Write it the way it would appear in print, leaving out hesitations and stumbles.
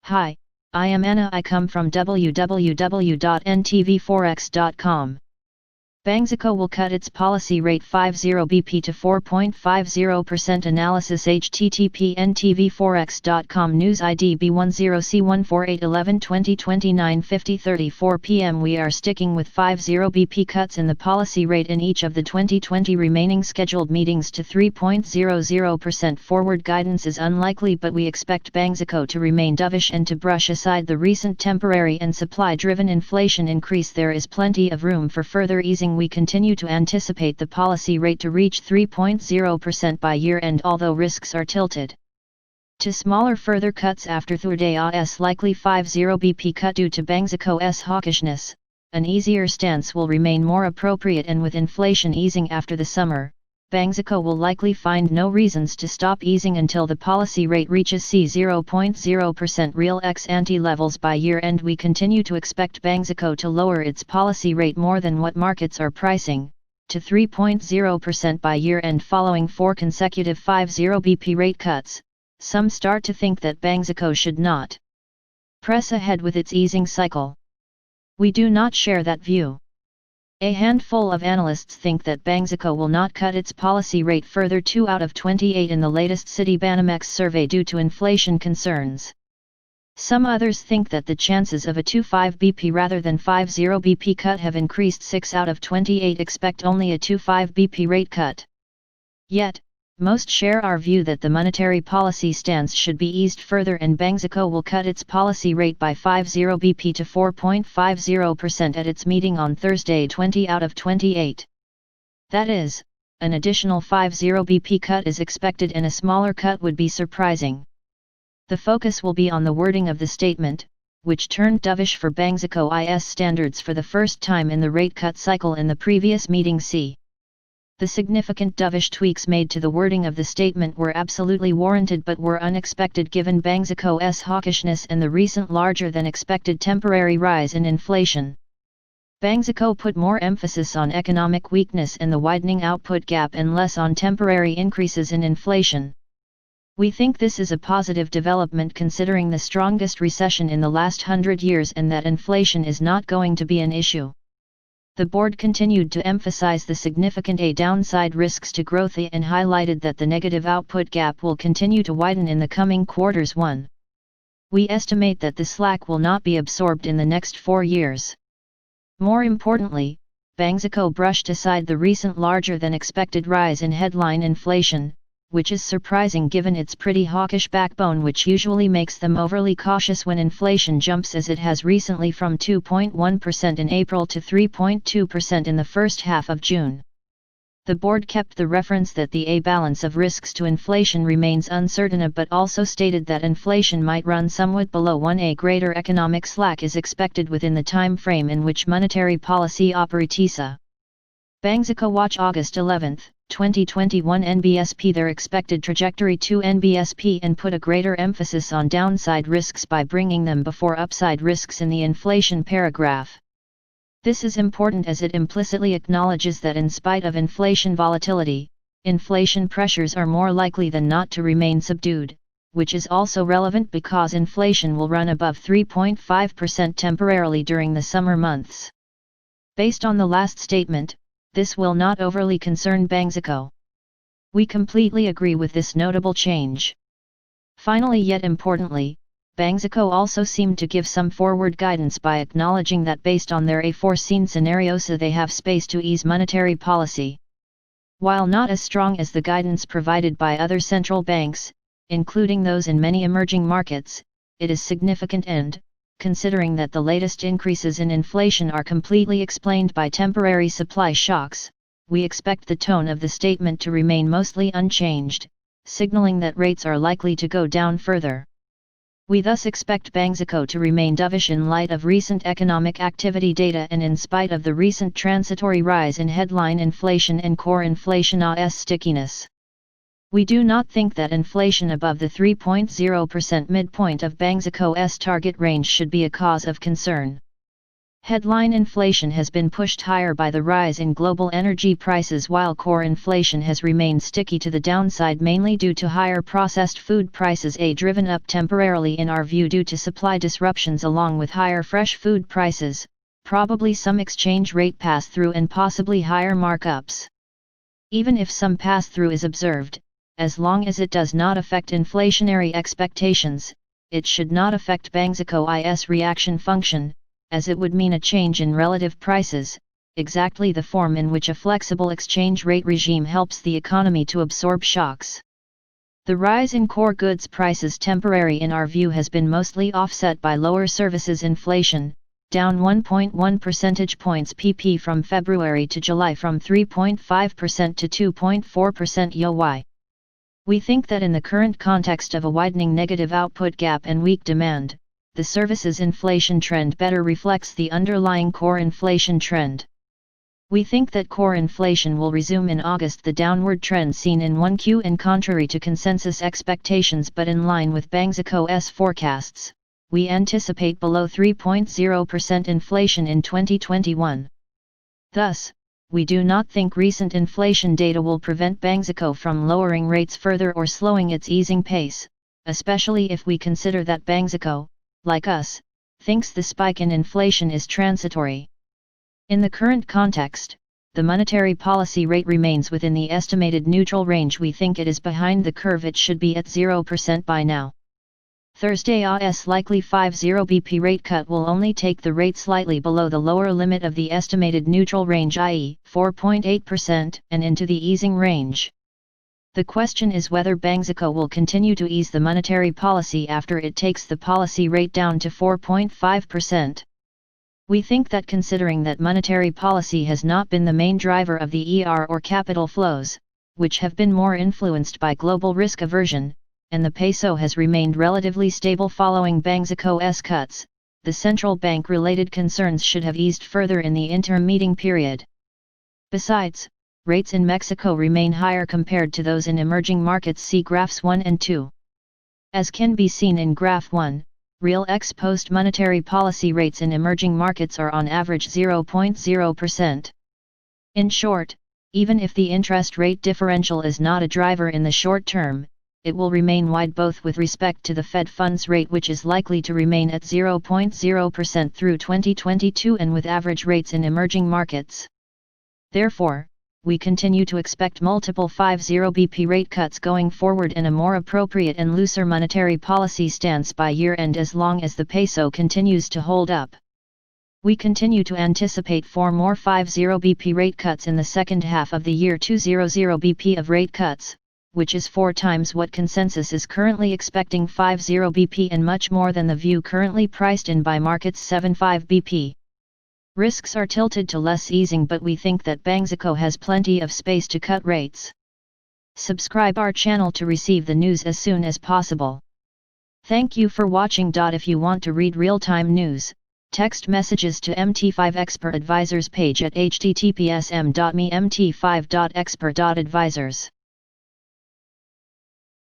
Hi, I am Anna. I come from www.ntvforex.com. Banxico will cut its policy rate 50 BP to 4.50%. Analysis http ntvforex.com News ID B10C148112029 50:34 p.m. We are sticking with 50 BP cuts in the policy rate in each of the 2020 remaining scheduled meetings to 3.00%. Forward guidance is unlikely, but we expect Banxico to remain dovish and to brush aside the recent temporary and supply-driven inflation increase. There is plenty of room for further easing. We continue to anticipate the policy rate to reach 3.0% by year-end, although risks are tilted to smaller further cuts after Thurdayâ's likely 50 BP cut due to Banxico's hawkishness. An easier stance will remain more appropriate, and with inflation easing after the summer, Banxico will likely find no reasons to stop easing until the policy rate reaches 0.0% real ex-ante levels by year-end. We continue to expect Banxico to lower its policy rate more than what markets are pricing, to 3.0% by year-end following 4 consecutive 50 BP rate cuts. Some start to think that Banxico should not press ahead with its easing cycle. We do not share that view. A handful of analysts think that Banxico will not cut its policy rate further. 2 out of 28 in the latest Citibanamex survey due to inflation concerns. Some others think that the chances of a 25 BP rather than 50 BP cut have increased. 6 out of 28 expect only a 25 BP rate cut. Yet, most share our view that the monetary policy stance should be eased further, and Banxico will cut its policy rate by 50 BP to 4.50% at its meeting on Thursday. 20 out of 28. That is, an additional 50 BP cut is expected, and a smaller cut would be surprising. The focus will be on the wording of the statement, which turned dovish for Banxico's standards for the first time in the rate cut cycle in the previous meeting. See. The significant dovish tweaks made to the wording of the statement were absolutely warranted but were unexpected given Banxico's hawkishness and the recent larger than expected temporary rise in inflation. Banxico put more emphasis on economic weakness and the widening output gap and less on temporary increases in inflation. We think this is a positive development considering the strongest recession in the last 100 years and that inflation is not going to be an issue. The board continued to emphasize the significant downside risks to growth and highlighted that the negative output gap will continue to widen in the coming quarters. 1. We estimate that the slack will not be absorbed in the next 4 years. More importantly, Banxico brushed aside the recent larger than expected rise in headline inflation, which is surprising given its pretty hawkish backbone, which usually makes them overly cautious when inflation jumps as it has recently from 2.1% in April to 3.2% in the first half of June. The board kept the reference that the balance of risks to inflation remains uncertain, but also stated that inflation might run somewhat below 1. Greater economic slack is expected within the time frame in which monetary policy operates. Banxico watch August 11, 2021 NBSP their expected trajectory to NBSP and put a greater emphasis on downside risks by bringing them before upside risks in the inflation paragraph. This is important as it implicitly acknowledges that in spite of inflation volatility, inflation pressures are more likely than not to remain subdued, which is also relevant because inflation will run above 3.5% temporarily during the summer months. Based on the last statement, this will not overly concern Banxico. We completely agree with this notable change. Finally, yet importantly, Banxico also seemed to give some forward guidance by acknowledging that based on their foreseen scenarios they have space to ease monetary policy. While not as strong as the guidance provided by other central banks, including those in many emerging markets, it is significant and, considering that the latest increases in inflation are completely explained by temporary supply shocks, we expect the tone of the statement to remain mostly unchanged, signaling that rates are likely to go down further. We thus expect Banxico to remain dovish in light of recent economic activity data and in spite of the recent transitory rise in headline inflation and core inflation's stickiness. We do not think that inflation above the 3.0% midpoint of Banxico's target range should be a cause of concern. Headline inflation has been pushed higher by the rise in global energy prices, while core inflation has remained sticky to the downside, mainly due to higher processed food prices, driven up temporarily in our view due to supply disruptions, along with higher fresh food prices, probably some exchange rate pass-through and possibly higher markups. Even if some pass-through is observed, as long as it does not affect inflationary expectations, it should not affect Banxicoâ's reaction function, as it would mean a change in relative prices, exactly the form in which a flexible exchange rate regime helps the economy to absorb shocks. The rise in core goods prices, temporary in our view, has been mostly offset by lower services inflation, down 1.1 percentage points pp from February to July, from 3.5% to 2.4% YoY. We think that in the current context of a widening negative output gap and weak demand, the services inflation trend better reflects the underlying core inflation trend. We think that core inflation will resume in August the downward trend seen in 1Q, and contrary to consensus expectations but in line with Banxicoâ's forecasts, we anticipate below 3.0% inflation in 2021. Thus, we do not think recent inflation data will prevent Banxico from lowering rates further or slowing its easing pace, especially if we consider that Banxico, like us, thinks the spike in inflation is transitory. In the current context, the monetary policy rate remains within the estimated neutral range. We think it is behind the curve. It should be at 0% by now. Thurdayâ's likely 50 BP rate cut will only take the rate slightly below the lower limit of the estimated neutral range, i.e., 4.8%, and into the easing range. The question is whether Banxico will continue to ease the monetary policy after it takes the policy rate down to 4.5%. We think that, considering that monetary policy has not been the main driver of the ER or capital flows, which have been more influenced by global risk aversion, and the peso has remained relatively stable following Banxicoâ's cuts, the central bank-related concerns should have eased further in the interim meeting period. Besides, rates in Mexico remain higher compared to those in emerging markets. See graphs 1 and 2. As can be seen in graph 1, real ex-post monetary policy rates in emerging markets are on average 0.0%. In short, even if the interest rate differential is not a driver in the short term, it will remain wide both with respect to the Fed funds rate, which is likely to remain at 0.0% through 2022, and with average rates in emerging markets. Therefore, we continue to expect multiple 50 BP rate cuts going forward and a more appropriate and looser monetary policy stance by year-end, as long as the peso continues to hold up. We continue to anticipate 4 more 50 BP rate cuts in the second half of the year, 200 BP of rate cuts, which is 4 times what consensus is currently expecting 50 BP, and much more than the view currently priced in by markets 75 BP. Risks are tilted to less easing, but we think that Banxico has plenty of space to cut rates. Subscribe our channel to receive the news as soon as possible. Thank you for watching. If you want to read real-time news, text messages to MT5 Expert Advisors page at https://m.me/mt5.expert.advisors.